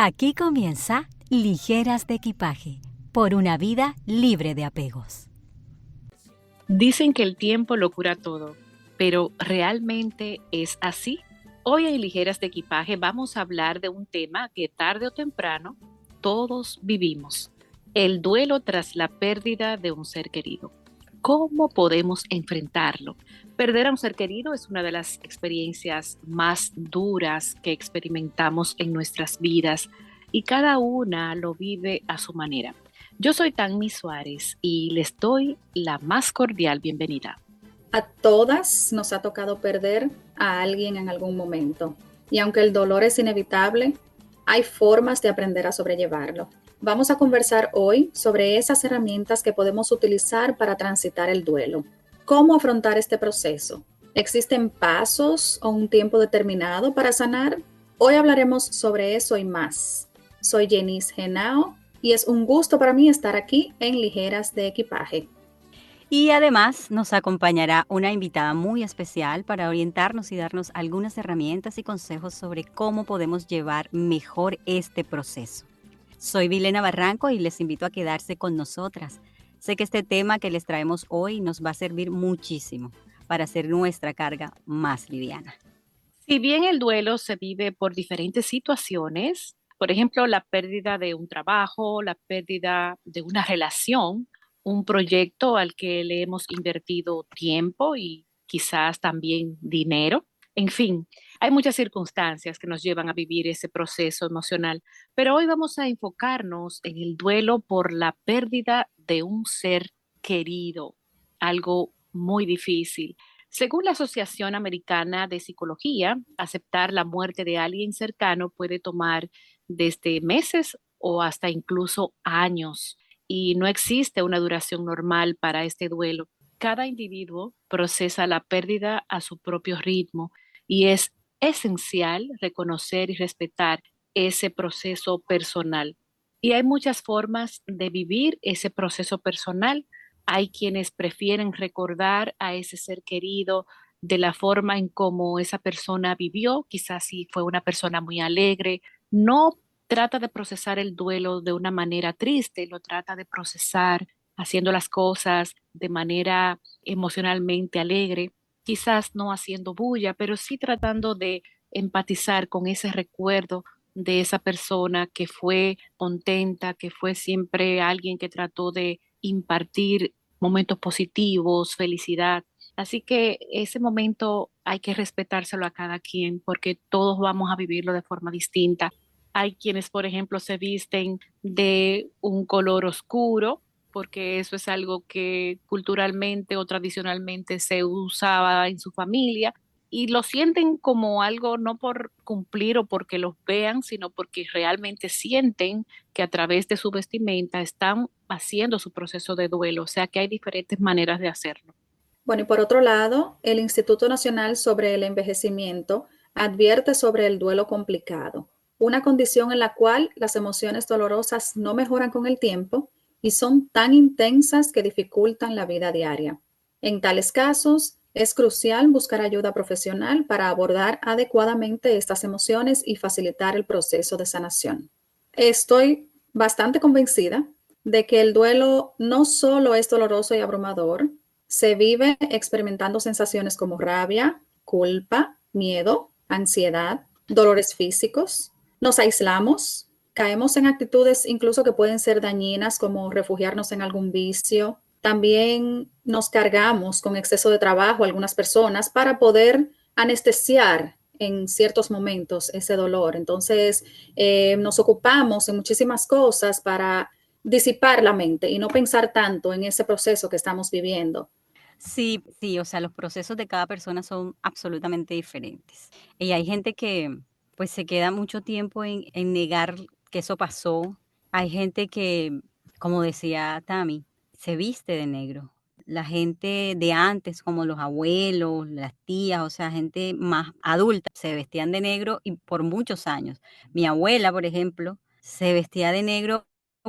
Aquí comienza Ligeras de Equipaje, por una vida libre de apegos. Dicen que el tiempo lo cura todo, pero ¿realmente es así? Hoy en Ligeras de Equipaje vamos a hablar de un tema que tarde o temprano todos vivimos: el duelo tras la pérdida de un ser querido. ¿Cómo podemos enfrentarlo? Perder a un ser querido es una de las experiencias más duras que experimentamos en nuestras vidas y cada una lo vive a su manera. Yo soy Tanmi Suárez y les doy la más cordial bienvenida. A todas nos ha tocado perder a alguien en algún momento. Y aunque el dolor es inevitable, hay formas de aprender a sobrellevarlo. Vamos a conversar hoy sobre esas herramientas que podemos utilizar para transitar el duelo. ¿Cómo afrontar este proceso? ¿Existen pasos o un tiempo determinado para sanar? Hoy hablaremos sobre eso y más. Soy Jenice Henao y es un gusto para mí estar aquí en Ligeras de Equipaje. Y además nos acompañará una invitada muy especial para orientarnos y darnos algunas herramientas y consejos sobre cómo podemos llevar mejor este proceso. Soy Vilena Barranco y les invito a quedarse con nosotras. Sé que este tema que les traemos hoy nos va a servir muchísimo para hacer nuestra carga más liviana. Si bien el duelo se vive por diferentes situaciones, por ejemplo, la pérdida de un trabajo, la pérdida de una relación, un proyecto al que le hemos invertido tiempo y quizás también dinero, en fin, hay muchas circunstancias que nos llevan a vivir ese proceso emocional, pero hoy vamos a enfocarnos en el duelo por la pérdida de un ser querido, algo muy difícil. Según la Asociación Americana de Psicología, aceptar la muerte de alguien cercano puede tomar desde meses o hasta incluso años, y no existe una duración normal para este duelo. Cada individuo procesa la pérdida a su propio ritmo y es esencial reconocer y respetar ese proceso personal. Y hay muchas formas de vivir ese proceso personal. Hay quienes prefieren recordar a ese ser querido de la forma en cómo esa persona vivió, quizás si fue una persona muy alegre. No trata de procesar el duelo de una manera triste, lo trata de procesar haciendo las cosas de manera emocionalmente alegre, quizás no haciendo bulla, pero sí tratando de empatizar con ese recuerdo de esa persona que fue contenta, que fue siempre alguien que trató de impartir momentos positivos, felicidad. Así que ese momento hay que respetárselo a cada quien porque todos vamos a vivirlo de forma distinta. Hay quienes, por ejemplo, se visten de un color oscuro porque eso es algo que culturalmente o tradicionalmente se usaba en su familia y lo sienten como algo no por cumplir o porque los vean, sino porque realmente sienten que a través de su vestimenta están haciendo su proceso de duelo, o sea que hay diferentes maneras de hacerlo. Bueno, y por otro lado, el Instituto Nacional sobre el Envejecimiento advierte sobre el duelo complicado, una condición en la cual las emociones dolorosas no mejoran con el tiempo y son tan intensas que dificultan la vida diaria. En tales casos, es crucial buscar ayuda profesional para abordar adecuadamente estas emociones y facilitar el proceso de sanación. Estoy bastante convencida de que el duelo no solo es doloroso y abrumador, se vive experimentando sensaciones como rabia, culpa, miedo, ansiedad, dolores físicos. Nos aislamos, caemos en actitudes incluso que pueden ser dañinas como refugiarnos en algún vicio. También nos cargamos con exceso de trabajo algunas personas para poder anestesiar en ciertos momentos ese dolor. Entonces, nos ocupamos en muchísimas cosas para disipar la mente y no pensar tanto en ese proceso que estamos viviendo. Sí, sí, o sea, los procesos de cada persona son absolutamente diferentes. Y hay gente que pues se queda mucho tiempo en negar que eso pasó. Hay gente que, como decía Tami, se viste de negro. La gente de antes, como los abuelos, las tías, o sea, gente más adulta, se vestían de negro y por muchos años. Mi abuela, por ejemplo, se vestía de negro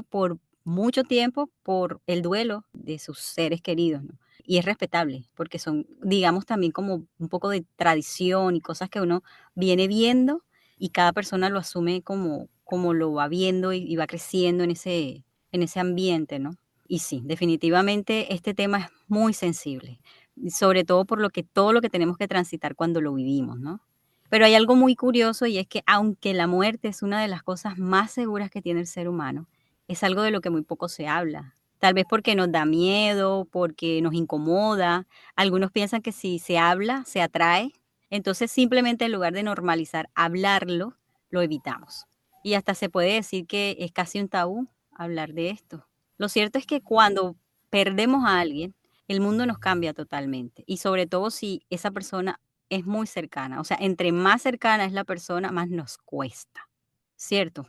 por mucho tiempo por el duelo de sus seres queridos, ¿no? Y es respetable, porque son, digamos, también como un poco de tradición y cosas que uno viene viendo y cada persona lo asume como lo va viendo y va creciendo en ese ambiente, ¿no? Y sí, definitivamente este tema es muy sensible, y sobre todo por todo lo que tenemos que transitar cuando lo vivimos, ¿no? Pero hay algo muy curioso y es que aunque la muerte es una de las cosas más seguras que tiene el ser humano, es algo de lo que muy poco se habla. Tal vez porque nos da miedo, porque nos incomoda. Algunos piensan que si se habla, se atrae. Entonces simplemente en lugar de normalizar hablarlo, lo evitamos. Y hasta se puede decir que es casi un tabú hablar de esto. Lo cierto es que cuando perdemos a alguien, el mundo nos cambia totalmente. Y sobre todo si esa persona es muy cercana. O sea, entre más cercana es la persona, más nos cuesta. ¿Cierto?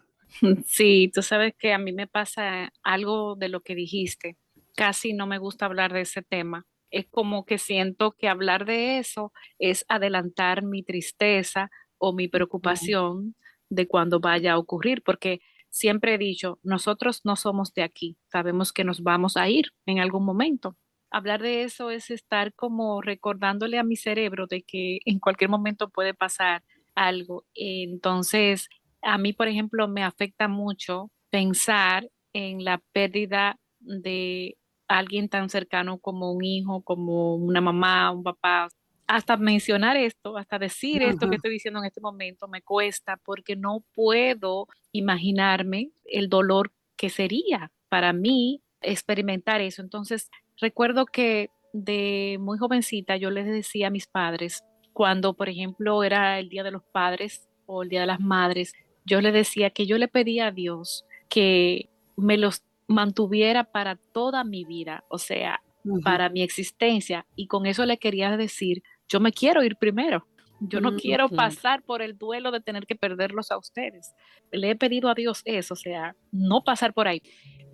Sí, tú sabes que a mí me pasa algo de lo que dijiste. Casi no me gusta hablar de ese tema. Es como que siento que hablar de eso es adelantar mi tristeza o mi Ujú. preocupación de cuando vaya a ocurrir, porque siempre he dicho, nosotros no somos de aquí, sabemos que nos vamos a ir en algún momento. Hablar de eso es estar como recordándole a mi cerebro de que en cualquier momento puede pasar algo. Entonces, a mí, por ejemplo, me afecta mucho pensar en la pérdida de alguien tan cercano como un hijo, como una mamá, un papá. Hasta mencionar esto, hasta decir esto que Ujú. estoy diciendo en este momento me cuesta porque no puedo imaginarme el dolor que sería para mí experimentar eso. Entonces, recuerdo que de muy jovencita yo les decía a mis padres, cuando, por ejemplo, era el Día de los Padres o el Día de las Madres, yo le decía que yo le pedía a Dios que me los mantuviera para toda mi vida, o sea, Ujú. para mi existencia. Y con eso le quería decir, yo me quiero ir primero. Yo no quiero Claro. pasar por el duelo de tener que perderlos a ustedes. Le he pedido a Dios eso, o sea, no pasar por ahí.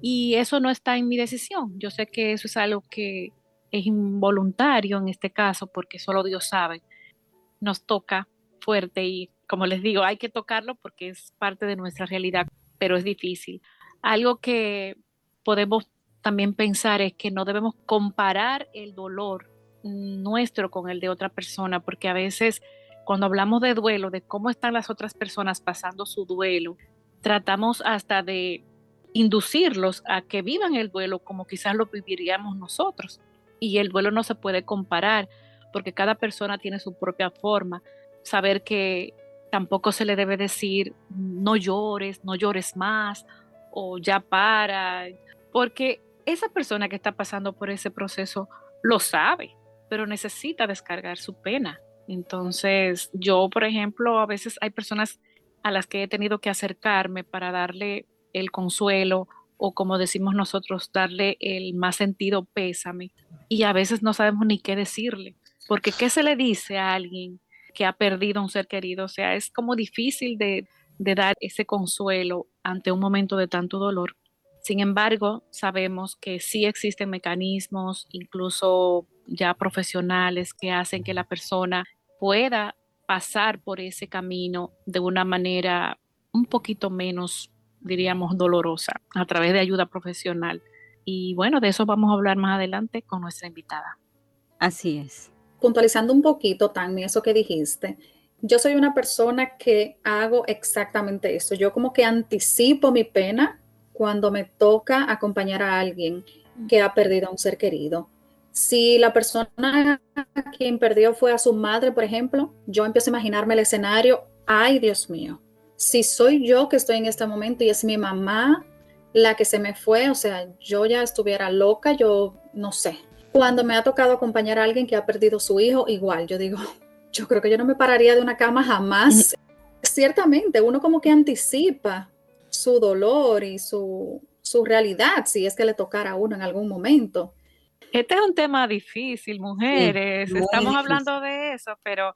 Y eso no está en mi decisión. Yo sé que eso es algo que es involuntario en este caso, porque solo Dios sabe. Nos toca fuerte y, como les digo, hay que tocarlo porque es parte de nuestra realidad, pero es difícil. Algo que podemos también pensar es que no debemos comparar el dolor nuestro con el de otra persona, porque a veces cuando hablamos de duelo, de cómo están las otras personas pasando su duelo, tratamos hasta de inducirlos a que vivan el duelo como quizás lo viviríamos nosotros. Y el duelo no se puede comparar porque cada persona tiene su propia forma. Saber que tampoco se le debe decir no llores, no llores más o ya para, porque esa persona que está pasando por ese proceso lo sabe, pero necesita descargar su pena. Entonces, yo, por ejemplo, a veces hay personas a las que he tenido que acercarme para darle el consuelo o como decimos nosotros, darle el más sentido pésame y a veces no sabemos ni qué decirle, porque ¿qué se le dice a alguien que ha perdido a un ser querido? O sea, es como difícil de dar ese consuelo ante un momento de tanto dolor. Sin embargo, sabemos que sí existen mecanismos, incluso ya profesionales, que hacen que la persona pueda pasar por ese camino de una manera un poquito menos, diríamos, dolorosa, a través de ayuda profesional. Y bueno, de eso vamos a hablar más adelante con nuestra invitada. Así es. Puntualizando un poquito, Tami, eso que dijiste, yo soy una persona que hago exactamente eso. Yo como que anticipo mi pena cuando me toca acompañar a alguien que ha perdido a un ser querido. Si la persona a quien perdió fue a su madre, por ejemplo, yo empiezo a imaginarme el escenario, ay Dios mío, si soy yo que estoy en este momento y es mi mamá la que se me fue, o sea, yo ya estuviera loca, yo no sé. Cuando me ha tocado acompañar a alguien que ha perdido su hijo, igual, yo digo, yo creo que yo no me pararía de una cama jamás. Ciertamente, uno como que anticipa su dolor y su realidad, si es que le tocara a uno en algún momento. Este es un tema difícil, Sí, mujeres. muy Estamos difícil. hablando de eso, pero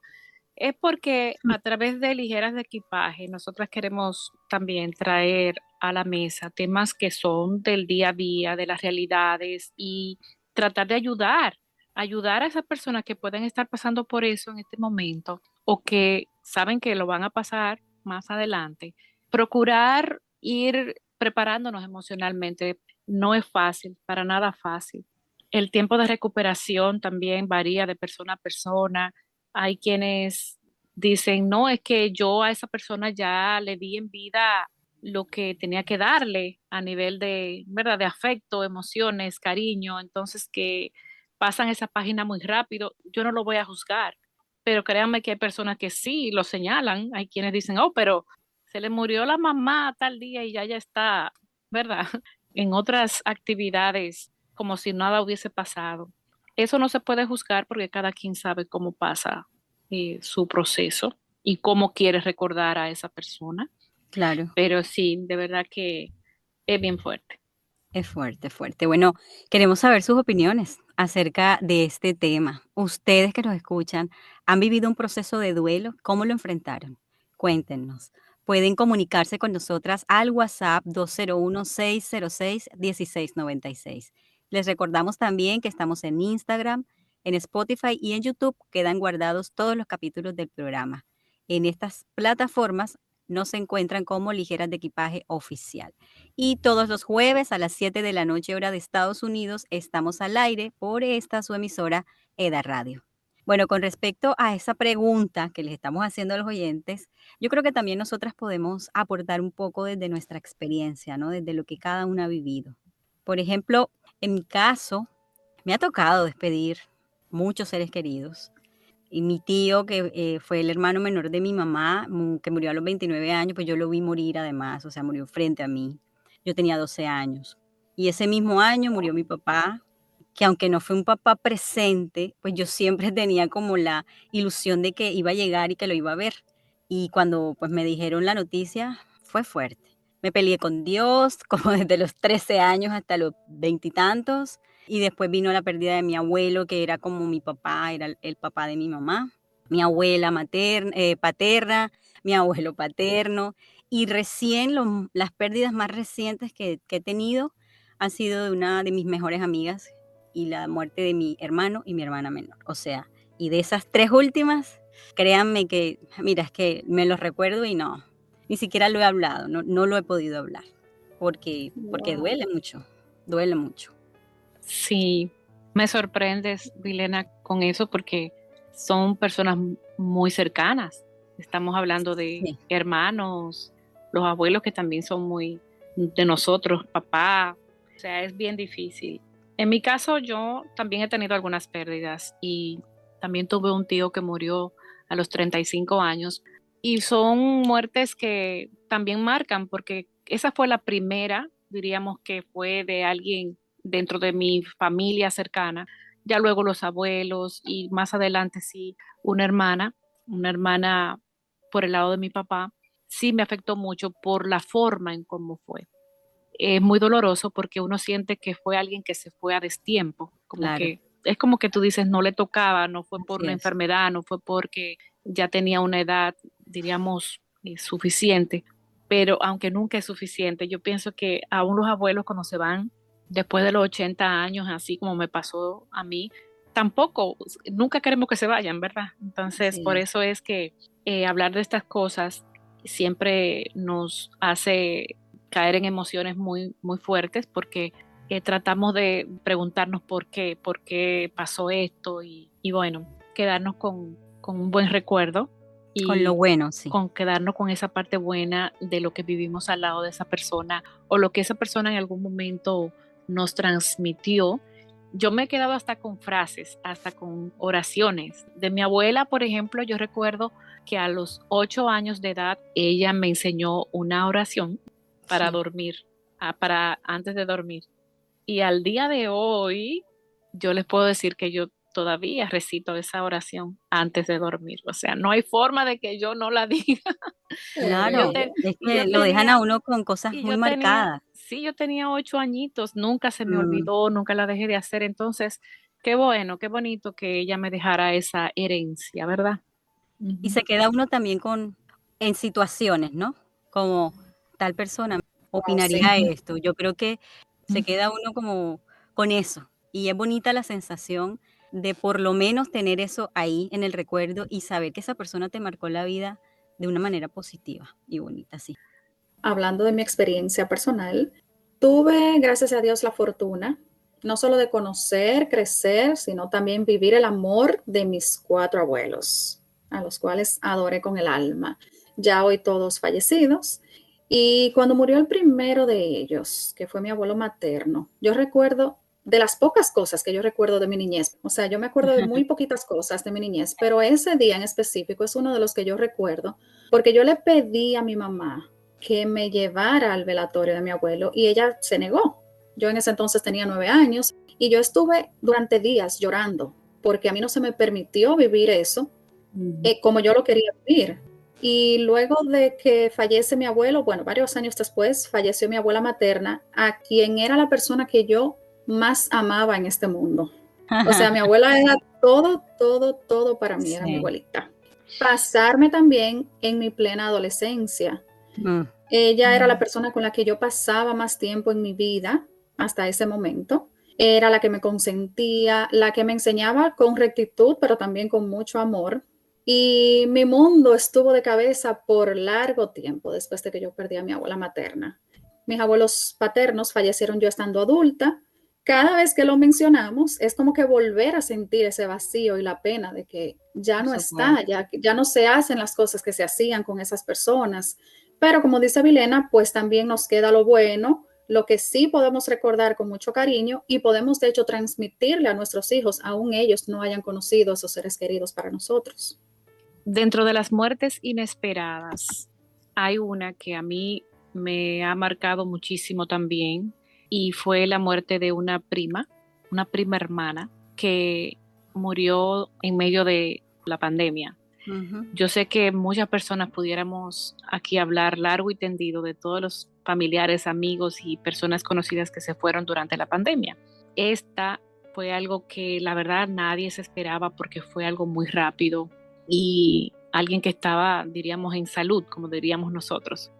es porque a través de ligeras de equipaje, nosotras queremos también traer a la mesa temas que son del día a día, de las realidades y tratar de ayudar a esas personas que pueden estar pasando por eso en este momento o que saben que lo van a pasar más adelante. Procurar ir preparándonos emocionalmente no es fácil, para nada fácil. El tiempo de recuperación también varía de persona a persona. Hay quienes dicen, no, es que yo a esa persona ya le di en vida lo que tenía que darle a nivel de, ¿verdad? De afecto, emociones, cariño, entonces que pasan esa página muy rápido, yo no lo voy a juzgar, pero créanme que hay personas que sí lo señalan, hay quienes dicen, oh, pero se le murió la mamá tal día y ya está, ¿verdad? En otras actividades como si nada hubiese pasado. Eso no se puede juzgar porque cada quien sabe cómo pasa su proceso y cómo quiere recordar a esa persona. Claro. Pero sí, de verdad que es bien fuerte. Es fuerte, fuerte. Bueno, queremos saber sus opiniones acerca de este tema. Ustedes que nos escuchan, ¿han vivido un proceso de duelo? ¿Cómo lo enfrentaron? Cuéntenos. Pueden comunicarse con nosotras al WhatsApp 201-606-1696. Les recordamos también que estamos en Instagram, en Spotify y en YouTube. Quedan guardados todos los capítulos del programa. En estas plataformas nos encuentran como Ligeras de Equipaje Oficial. Y todos los jueves a las 7 de la noche, hora de Estados Unidos, estamos al aire por esta su emisora EDA Radio. Bueno, con respecto a esa pregunta que les estamos haciendo a los oyentes, yo creo que también nosotras podemos aportar un poco desde nuestra experiencia, ¿no? Desde lo que cada una ha vivido. Por ejemplo, en mi caso, me ha tocado despedir muchos seres queridos. Y mi tío, que fue el hermano menor de mi mamá, que murió a los 29 años, pues yo lo vi morir además, o sea, murió frente a mí. Yo tenía 12 años. Y ese mismo año murió mi papá, que aunque no fue un papá presente, pues yo siempre tenía como la ilusión de que iba a llegar y que lo iba a ver. Y cuando pues me dijeron la noticia, fue fuerte. Me peleé con Dios, como desde los 13 años hasta los veintitantos. Y después vino la pérdida de mi abuelo, que era como mi papá, era el papá de mi mamá. Mi abuela materna, paterna, mi abuelo paterno. Y recién las pérdidas más recientes que he tenido han sido de una de mis mejores amigas y la muerte de mi hermano y mi hermana menor. O sea, y de esas tres últimas, créanme que, mira, es que me los recuerdo y no, ni siquiera lo he hablado, no lo he podido hablar, porque Wow. duele mucho. Sí, me sorprendes, Vilena, con eso porque son personas muy cercanas. Estamos hablando de Sí, hermanos, los abuelos que también son muy de nosotros, papá. O sea, es bien difícil. En mi caso, yo también he tenido algunas pérdidas y también tuve un tío que murió a los 35 años y son muertes que también marcan porque esa fue la primera, diríamos que fue de alguien dentro de mi familia cercana, ya luego los abuelos y más adelante sí una hermana por el lado de mi papá, sí me afectó mucho por la forma en cómo fue. Es muy doloroso porque uno siente que fue alguien que se fue a destiempo, como claro, que es como que tú dices no le tocaba, no fue por así una es. enfermedad, no fue porque ya tenía una edad, diríamos, suficiente, pero aunque nunca es suficiente, yo pienso que aún los abuelos cuando se van después de los 80 años, así como me pasó a mí, tampoco, nunca queremos que se vayan, ¿verdad? Entonces, Así por es. eso es que hablar de estas cosas siempre nos hace caer en emociones muy, muy fuertes porque tratamos de preguntarnos por qué pasó esto y bueno, quedarnos con un buen recuerdo Con lo y bueno, sí. con quedarnos con esa parte buena de lo que vivimos al lado de esa persona o lo que esa persona en algún momento nos transmitió. Yo me he quedado hasta con frases, hasta con oraciones. De mi abuela, por ejemplo, yo recuerdo que a los 8 años de edad ella me enseñó una oración para Sí. dormir, para antes de dormir. Y al día de hoy, yo les puedo decir que yo todavía recito esa oración antes de dormir. O sea, no hay forma de que yo no la diga. Qué Y yo, Claro, te- bello. es y yo que lo dejan a tenía, uno con cosas y muy yo tenía, marcadas. sí, yo tenía 8 añitos, nunca se me Mm. olvidó, nunca la dejé de hacer. Entonces, qué bueno, qué bonito que ella me dejara esa herencia, ¿verdad? Y Ujú. se queda uno también en situaciones, ¿no? Como tal persona Wow, opinaría sí. Ujú. esto. Yo creo que se Ujú. queda uno como con eso. Y es bonita la sensación de por lo menos tener eso ahí en el recuerdo y saber que esa persona te marcó la vida de una manera positiva y bonita, sí. Hablando de mi experiencia personal, tuve, gracias a Dios, la fortuna no solo de conocer, crecer, sino también vivir el amor de mis cuatro abuelos, a los cuales adoré con el alma. Ya hoy todos fallecidos. Y cuando murió el primero de ellos, que fue mi abuelo materno, yo recuerdo de las pocas cosas que yo recuerdo de mi niñez, o sea, yo me acuerdo de muy poquitas cosas de mi niñez, pero ese día en específico es uno de los que yo recuerdo, porque yo le pedí a mi mamá que me llevara al velatorio de mi abuelo y ella se negó. Yo en ese entonces tenía 9 años y yo estuve durante días llorando porque a mí no se me permitió vivir eso como yo lo quería vivir. Y luego de que fallece mi abuelo, bueno, varios años después, falleció mi abuela materna, a quien era la persona que yo más amaba en este mundo. O sea, mi abuela era todo, todo, todo para mí, era mi Sí. abuelita. Pasarme también en mi plena adolescencia. Mm, Ella era la persona con la que yo pasaba más tiempo en mi vida hasta ese momento. Era la que me consentía, la que me enseñaba con rectitud, pero también con mucho amor. Y mi mundo estuvo de cabeza por largo tiempo después de que yo perdí a mi abuela materna. Mis abuelos paternos fallecieron yo estando adulta. Cada vez que lo mencionamos es como que volver a sentir ese vacío y la pena de que ya por no está, supuesto. ya no se hacen las cosas que se hacían con esas personas. Pero como dice Vilena, pues también nos queda lo bueno, lo que sí podemos recordar con mucho cariño y podemos de hecho transmitirle a nuestros hijos, aun ellos no hayan conocido a esos seres queridos para nosotros. Dentro de las muertes inesperadas, hay una que a mí me ha marcado muchísimo también y fue la muerte de una prima hermana que murió en medio de la pandemia. Ujú. Yo sé que muchas personas pudiéramos aquí hablar largo y tendido de todos los familiares, amigos y personas conocidas que se fueron durante la pandemia. Esta fue algo que la verdad nadie se esperaba porque fue algo muy rápido y alguien que estaba, diríamos, en salud, como diríamos nosotros.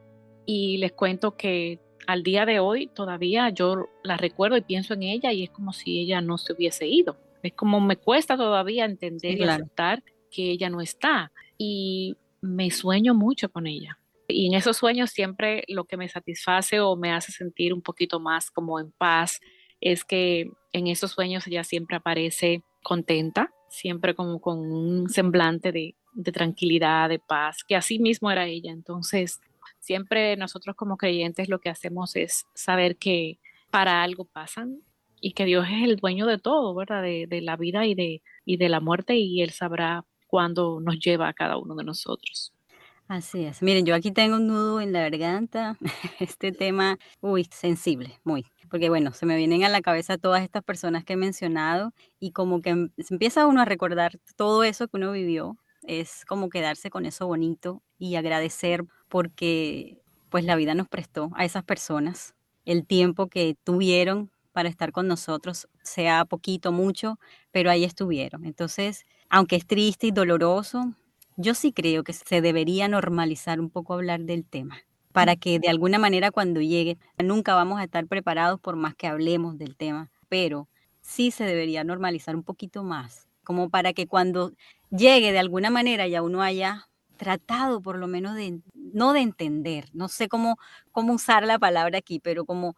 Y les cuento que al día de hoy todavía yo la recuerdo y pienso en ella y es como si ella no se hubiese ido. Es como me cuesta todavía Sí, entender y claro. aceptar que ella no está y me sueño mucho con ella. Y en esos sueños siempre lo que me satisface o me hace sentir un poquito más como en paz es que en esos sueños ella siempre aparece contenta, siempre como con un semblante de tranquilidad, de paz, que así mismo era ella. Entonces, siempre nosotros como creyentes lo que hacemos es saber que para algo pasan y que Dios es el dueño de todo, ¿verdad? De la vida y de la muerte y Él sabrá cuándo nos lleva a cada uno de nosotros. Así es. Miren, yo aquí tengo un nudo en la garganta. Este tema, uy, sensible, muy. Porque bueno, se me vienen a la cabeza todas estas personas que he mencionado y como que se empieza uno a recordar todo eso que uno vivió. Es como quedarse con eso bonito y agradecer porque pues la vida nos prestó a esas personas el tiempo que tuvieron para estar con nosotros, sea poquito, mucho, pero ahí estuvieron. Entonces, aunque es triste y doloroso, yo sí creo que se debería normalizar un poco hablar del tema, para que de alguna manera cuando llegue, nunca vamos a estar preparados por más que hablemos del tema, pero sí se debería normalizar un poquito más, como para que cuando llegue de alguna manera ya uno haya tratado por lo menos de, no de entender, no sé cómo usar la palabra aquí, pero como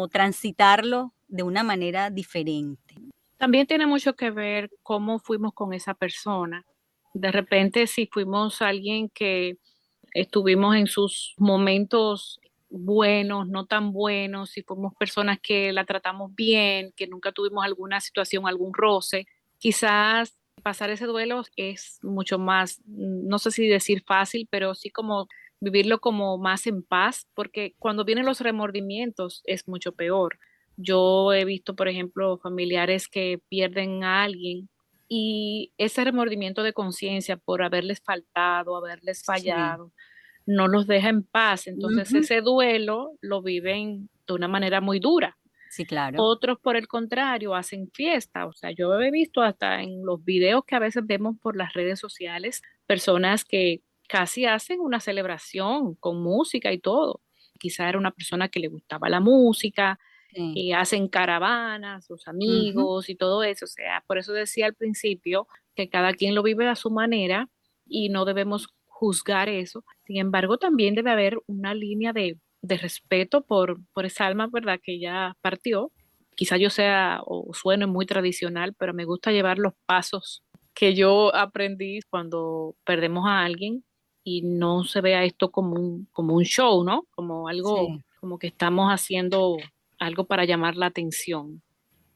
transitarlo de una manera diferente. También tiene mucho que ver cómo fuimos con esa persona. De repente, si fuimos alguien que estuvimos en sus momentos buenos, no tan buenos, si fuimos personas que la tratamos bien, que nunca tuvimos alguna situación, algún roce, quizás pasar ese duelo es mucho más, no sé si decir fácil, pero sí como vivirlo como más en paz, porque cuando vienen los remordimientos es mucho peor. Yo he visto, por ejemplo, familiares que pierden a alguien y ese remordimiento de conciencia por haberles faltado, haberles Sí. fallado, no los deja en paz. Entonces Ujú. ese duelo lo viven de una manera muy dura. Sí, claro. Otros, por el contrario, hacen fiesta. O sea, yo he visto hasta en los videos que a veces vemos por las redes sociales, personas que casi hacen una celebración con música y todo. Quizá era una persona que le gustaba la música, Sí. y hacen caravanas, sus Ujú. amigos y todo eso. O sea, por eso decía al principio que cada quien lo vive a su manera y no debemos juzgar eso. Sin embargo, también debe haber una línea de respeto por esa alma, ¿verdad? Que ya partió. Quizá yo sea o suene muy tradicional, pero me gusta llevar los pasos que yo aprendí cuando perdemos a alguien y no se vea esto como un show, ¿no? Como algo, Sí. como que estamos haciendo algo para llamar la atención.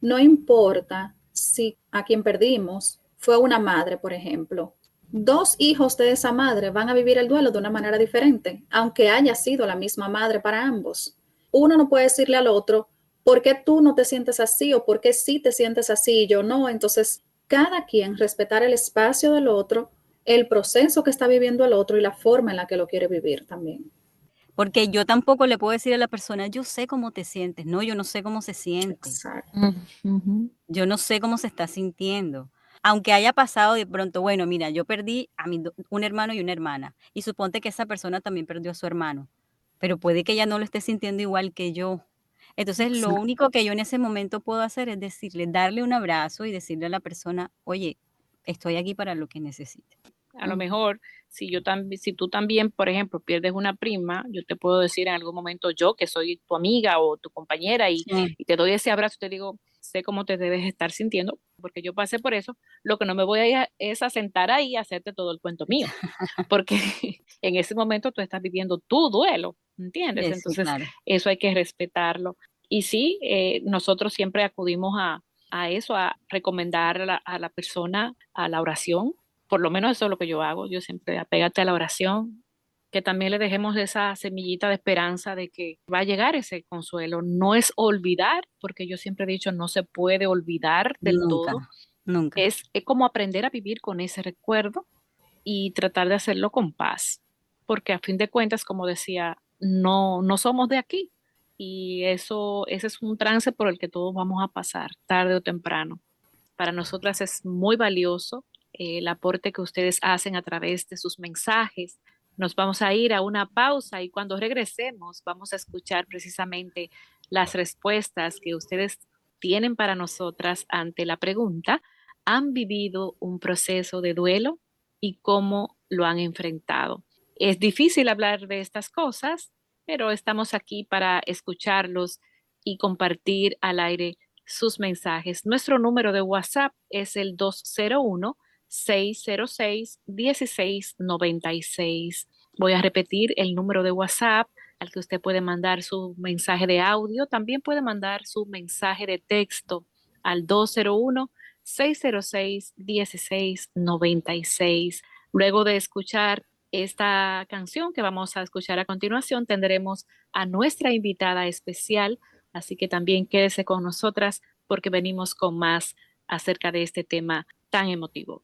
No importa si a quien perdimos fue una madre, por ejemplo. Dos hijos de esa madre van a vivir el duelo de una manera diferente, aunque haya sido la misma madre para ambos. Uno no puede decirle al otro, ¿por qué tú no te sientes así o por qué sí te sientes así y yo no? Entonces, cada quien respetar el espacio del otro, el proceso que está viviendo el otro y la forma en la que lo quiere vivir también. Porque yo tampoco le puedo decir a la persona: "Yo sé cómo te sientes". No, yo no sé cómo se siente. Exacto. Ujú. Yo no sé cómo se está sintiendo. Aunque haya pasado de pronto, bueno, mira, yo perdí a un hermano y una hermana, y suponte que esa persona también perdió a su hermano, pero puede que ella no lo esté sintiendo igual que yo. Entonces, lo Exacto. único que yo en ese momento puedo hacer es decirle, darle un abrazo y decirle a la persona: "Oye, estoy aquí para lo que necesites". A lo mejor, si tú también, por ejemplo, pierdes una prima, yo te puedo decir en algún momento, yo que soy tu amiga o tu compañera Sí, y te doy ese abrazo, te digo, sé cómo te debes estar sintiendo, porque yo pasé por eso. Lo que no me voy a ir es a sentar ahí y hacerte todo el cuento mío, porque en ese momento tú estás viviendo tu duelo, ¿entiendes? sí, Entonces, claro. eso hay que respetarlo. Y sí, nosotros siempre acudimos a eso, a recomendar a la persona a la oración. Por lo menos eso es lo que yo hago. Yo siempre apégate a la oración, que también le dejemos esa semillita de esperanza de que va a llegar ese consuelo. No es olvidar, porque yo siempre he dicho, no se puede olvidar del Nunca, todo. nunca. Es como aprender a vivir con ese recuerdo y tratar de hacerlo con paz, porque a fin de cuentas, como decía, no somos de aquí y eso, ese es un trance por el que todos vamos a pasar, tarde o temprano. Para nosotras es muy valioso el aporte que ustedes hacen a través de sus mensajes. Nos vamos a ir a una pausa y cuando regresemos vamos a escuchar precisamente las respuestas que ustedes tienen para nosotras ante la pregunta, ¿han vivido un proceso de duelo y cómo lo han enfrentado? Es difícil hablar de estas cosas, pero estamos aquí para escucharlos y compartir al aire sus mensajes. Nuestro número de WhatsApp es el 201-606-1696. Voy a repetir el número de WhatsApp al que usted puede mandar su mensaje de audio. También puede mandar su mensaje de texto al 201-606-1696. Luego de escuchar esta canción que vamos a escuchar a continuación, tendremos a nuestra invitada especial, así que también quédese con nosotras porque venimos con más acerca de este tema tan emotivo.